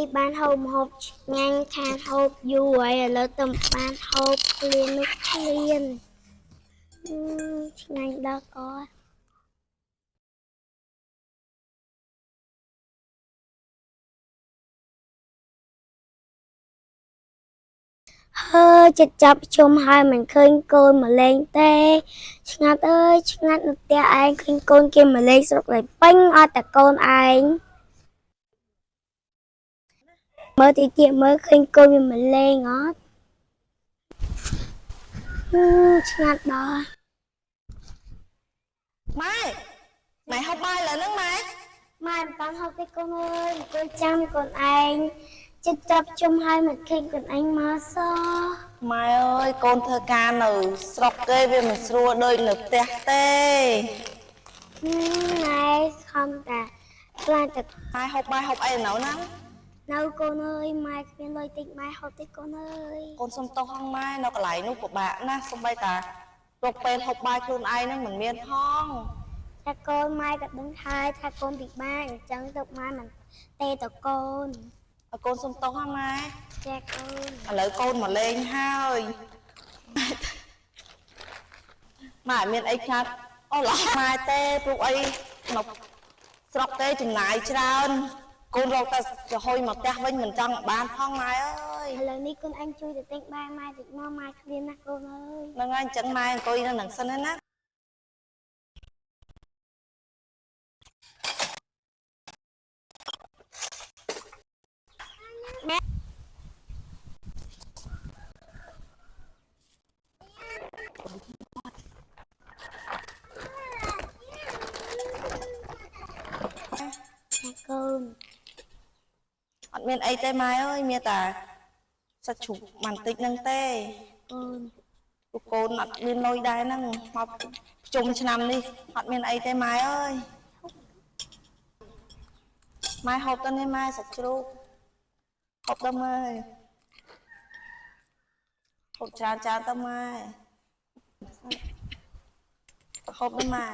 នេះបានហូបហូបញ៉ាំខានហូបយូរហើយឥឡូវទៅបានហូបឃ្លាននោះឃ្លានឆ្ងាញ់ដល់កហើយចិត្តចាប់ជុំហើយមិនឃើញកូនមកលេងទេឆ្ងាត់អើយឆ្ងាត់នៅផ្ទះឯងឃើញកូនគេមកលេងស្រុកលេងពេញអត់តែកូនឯងមើលតិចមើលឃើញកូនវាមកលេងអត់ឆ្ងាត់ដល់ម៉ែហូបបាយលើហ្នឹងម៉ែមិនបានហូបទេកូនអើយអង្គុយចាំកូនឯងចិត្តចាប់ជុំហើយមិនឃើញកូនឯងមកសោះម៉ែអើយកូនធ្វើការនៅស្រុកគេវាមិនស្រួលដូចនៅផ្ទះទេណែខំតាខ្លាចតែម៉ែហូបបាយហូបអីនៅហ្នឹងនៅកូនអើយម៉ែគ្មានលុយតិចម៉ែហូបទេកូនអើយកូនសុំទោសផងម៉ែនៅកន្លែងនោះពិបាកណាស់សូម្បីតារកពេលហូបបាយខ្លួនឯងហ្នឹងមិនមានផងតែកូនម៉ែក៏ដឹងហើយថាកូនពិបាកអញ្ចឹងទៅម៉ែមិនទេតកូនឲ្យកូនសុំទោសហ្នឹងម៉ែចាកូនឥឡូវកូនមកលេងហើយម៉ែមានអីខាត់អូឡោះម៉ែទេព្រោះអីនៅស្រុកទេចំណាយច្រើនកូនរកតែចំហុយមកផ្ទះវិញមិនចង់បានផងម៉ែអើយឥឡូវនេះកូនអញជួយទៅទិញបាយម៉ែតិចមកម៉ែគ្មានណាកូនអើយហ្នឹងហើយអញ្ចឹងម៉ែអង្គុយនៅនឹងសិនណាកូនអត់មានអីទេម៉ែអើយមានតែសាច់ជ្រូកបន្តិចហ្នឹងទេកូនពួកកូនអត់មានលុយដែរហ្នឹងមកជុំឆ្នាំនេះអត់មានអីទេម៉ែអើយម៉ែហូបទៅនេះម៉ែសាច់ជ្រូកហូបទៅម៉ែហូបច្រើនទៅម៉ែហូបទៅម៉ែ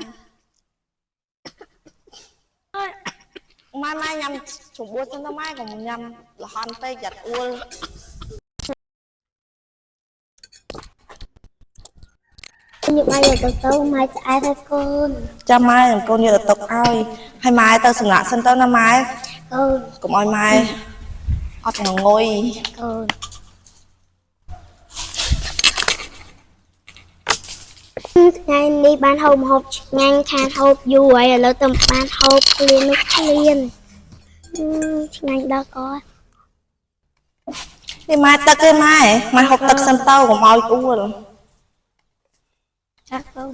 ម៉ែញ៉ាំច្របួសសិនទៅម៉ែកុំញ៉ាំលហន់ពេកយ៉ាត់អួលខ្ញុំមកយកទៅម៉ែស្អាតហើយកូនចាំម៉ែកូនយកទៅទុកឲ្យម៉ែទៅសម្រាប់សិនទៅណាម៉ែកូនកុំឲ្យម៉ែអត់ងុយកូនថ្ងៃនេះបានហូបហូបញ៉ាំខានហូបយូរហើយឥឡូវទៅបានហូបឃ្លាននោះឃ្លានឆ្ងាញ់ដល់កនេះម៉ែទឹកទេម៉ែហូបទឹកសិនទៅកុំឲ្យអួលចាកូន